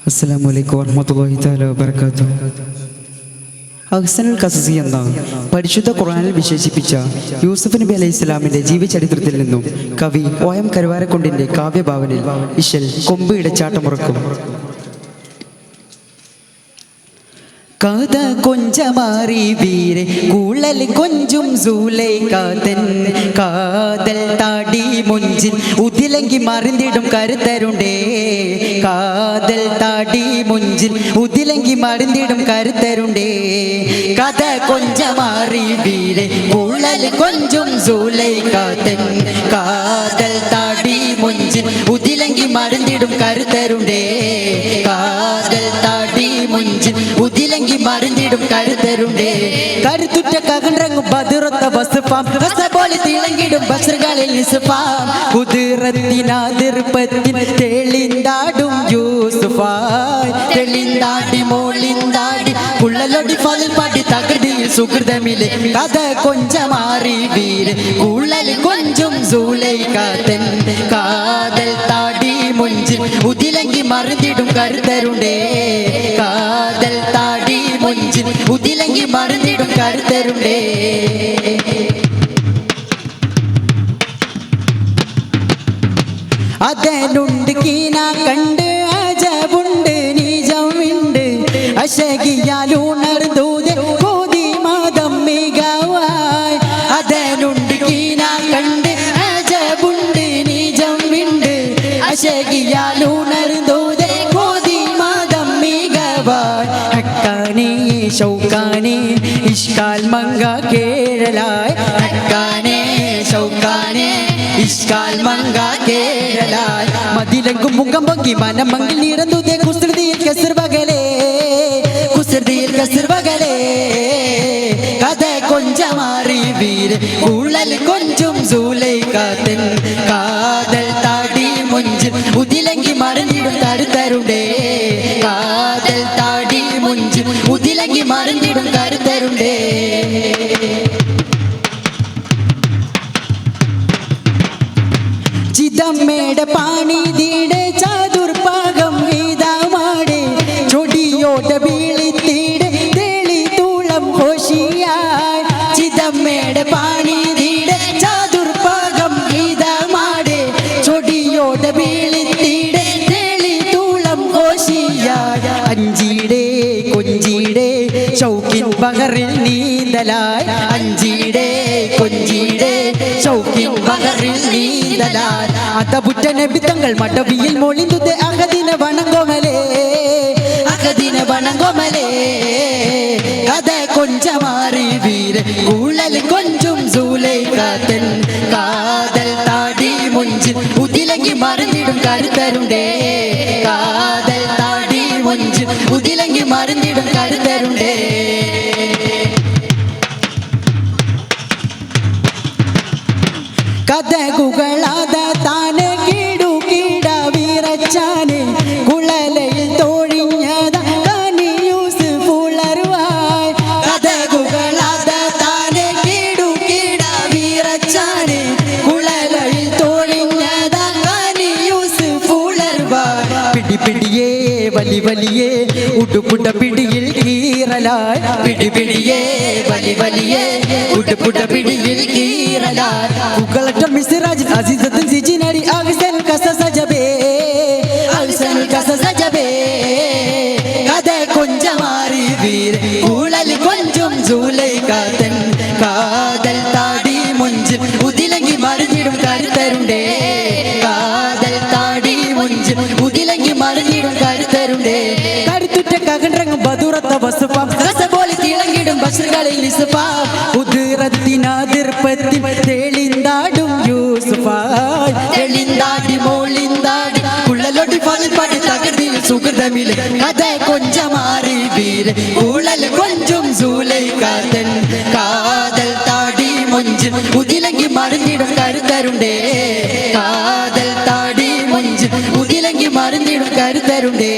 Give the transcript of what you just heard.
അസ്സലാമു വറഹ്മത്തുള്ളാഹി തആല വബറകാതുഹു. അഹ്സനുൽ ഖസസി എന്ന പരിശുദ്ധ ഖുർആനിൽ വിശേഷിപ്പിച്ച യൂസുഫ് നബി അലൈഹി ഇസ്ലാമിന്റെ ജീവചരിത്രത്തിൽ നിന്നും കവി OM കരുവാരക്കുണ്ടിന്റെ കാവ്യഭാവനയിൽ ഇശൽ കൊമ്പ് ഇടച്ചാട്ടമുറക്കും. കഥ കൊഞ്ചമാറി വീരെ കൂളൽ കൊഞ്ചും സൂലൈഖാതൻ കാതൽ താടി മുഞ്ചിൽ ഉതിലങ്കി മറിഞ്ഞിടും കരുത്തരുണ്ടേ. കാതൽ താടി മുഞ്ചിൽ ഉതിലങ്കി മറിഞ്ഞിടും കരുത്തരുണ്ടേ. കഥ കൊഞ്ചമാറി വീരെ കൂളൽ കൊഞ്ചും സൂലൈഖാതൻ കാതൽ താടി മുഞ്ചിൽ ഉതിലങ്കി മറിഞ്ഞിടും കരുത്തരുണ്ടേ. കാതൽ താടി മുഞ്ചിൽ ഉതിലങ്കി മറിഞ്ഞിടും കരുത്തരുണ്ടേ. കരുത്തുറ്റ കകണ്ടറങ്ങും ബദുറത്ത വസ്ഫാം പോലെ തിളങ്ങിടും ബസ്റുകളിൽ നിസ്ഫാം. കുതിരത്തിനാതിർപ്പത്തിൽ തെളിന്താടും യൂസുഫായ് തെളിന്താടി മോളിന്താടി കുള്ളലൊടി ഫലിൽ പാടി തകൃതിയിൽ സുഹൃതമിലെ. കഥ കൊഞ്ചമാറി വീര് കുള്ളൽ കൊഞ്ചും സൂലൈഖാതൻ കാതൽ താടി മുഞ്ചിൽ ഉതിലങ്കി മറിഞ്ഞിടും കരുത്തരുണ്ടേ. കാതൽ താടി മുഞ്ചിൽ ഉതിലങ്കി മറിഞ്ഞിടും കരുത്തരുണ്ടേ. അതനുണ്ട് കീന കണ്ട് അജബുണ്ട് നിജമുണ്ട് അശകിയാലുണർന്നൂതെ കോതി മതം മികവായി. അതനുണ്ട് കീന കണ്ട് അജബുണ്ട് നിജമുണ്ട് അശകിയാലുണർന്നൂതെ കോതി മതം മികവായി. ഹക്കാനി ഷൗക്കാനി ഇഷ്കാൽ മങ്ക കേരളായ്. ഹക്കാനി ഷൗക്കാനി ഇഷ്കാൽ മങ്ക കേരളായ്. മതിലങ്കും മുഖം പൊങ്കി മനം മങ്കിൽ നിറന്നുതേ കുസൃതിയിൽ കസർ വകലേ കുസൃതിയിൽ കസർ വകലേ. കഥ കൊഞ്ചമാറി വീര് ഉള്ളൽ കൊഞ്ചും സൂലൈഖാതൻ കാതൽ താടി മുഞ്ചിൽ ഉതിലങ്കി മറിഞ്ഞിടും കരുത്തരുണ്ടേ. കാതൽ താടി മുഞ്ചിൽ ഉതിലങ്കി മറിഞ്ഞിടും കരുത്തരുണ്ടേ. ചിദമ്മയുടെ പാണിതീടെ ചതുർഭാഗം വീതമാടെ ചൊടിയോട്ട വീളിത്തീടെ തെളി തൂളം ഘോഷിയായി. ചിദമ്മയുടെ പാണിതീടെ ചതുർഭാഗം വീതമാടെ ചൊടിയോട്ട വീളിത്തീടെ തെളി തൂളം ഘോഷിയായി. അഞ്ചിടെ കൊഞ്ചിടെ ഷൗക്കിൻ ബഹറിൽ നീന്തലായി. അഞ്ചിടെ കൊഞ്ചിടെ ഷൗക്കിൻ ബഹറിൽ നീന്തലായി. അതപുറ്റ നബി തങ്ങൾ മടവിയിൽ മൊളിന്തുതെ അഹദിന വണങ്ങോമലേ അഹദിന വണങ്ങോമലേ. കഥ കൊഞ്ചമാറി വീര് ഉള്ളൽ കൊഞ്ചും സൂലൈഖാതൻ കാതൽ താടി മുഞ്ചിൽ ഉതിലങ്കി മറിഞ്ഞിടും കരുത്തരുണ്ടേ. കാതൽ താടി മുഞ്ചിൽ ഉതിലങ്കി മറിഞ്ഞിടും കരുത്തരുണ്ടേ. കഥകുകളാത താനെ കീടു കീട വീറച്ചാനെ കുളലയിൽ തോഴിഞ്ഞത കനി യൂസുഫ് ഉളർവായ്. കഥകുകളാത താനെ കീടു കീട വീറച്ചാനെ കുളലയിൽ തോഴിഞ്ഞത കനി യൂസുഫ് ഉളർവായ്. പിടി പിടിയേ വലി വലിയേ ഉടുപുട പിടിയിൽ കീറലായ്. പിടി പിടിയേ വലി വലിയേ ഉടുപുട പിടിയിൽ കീറലായ്. കുകളട്ടം മിസ്റാജിൽ അസീസത്തും സിജിനടി അഹ്സനുൽ ഖസസ ജബേ അഹ്സനുൽ ഖസസ ജബേ. കഥ കൊഞ്ചമാറി വീര് ഉള്ളൽ കൊഞ്ചും സൂലൈഖാതൻ കാതൽ താടി മുഞ്ചിൽ ഉതിലങ്കി മറിഞ്ഞിടും കരുത്തരുണ്ടേ. കാതൽ താടി മുഞ്ചിൽ ഉതിലങ്കി മറിഞ്ഞിടും കരുത്തരുണ്ടേ. കരുത്തുറ്റ കകണ്ടറങ്ങും ബദുറത്ത വസ്ഫാം പോലെ തിളങ്ങിടും ബസ്റുകളിൽ നിസ്ഫാം. കുതിരത്തിനാതിർപ്പത്തിൽ തെളിന്താടും യൂസുഫായ് തെളിന്താടി മോളിന്താടി കുള്ളലൊടി ഫലിൽ പാടി തകൃതിയിൽ സുഹൃതമിലെ. കഥ കൊഞ്ചമാറി വീര് ഉള്ളൽ കൊഞ്ചും സൂലൈഖാതൻ കാതൽ താടി മുഞ്ചിൽ ഉതിലങ്കി മറിഞ്ഞിടും കരുത്തരുണ്ടേ. കാതൽ താടി മുഞ്ചിൽ ഉതിലങ്കി മറിഞ്ഞിടും കരുത്തരുണ്ടേ.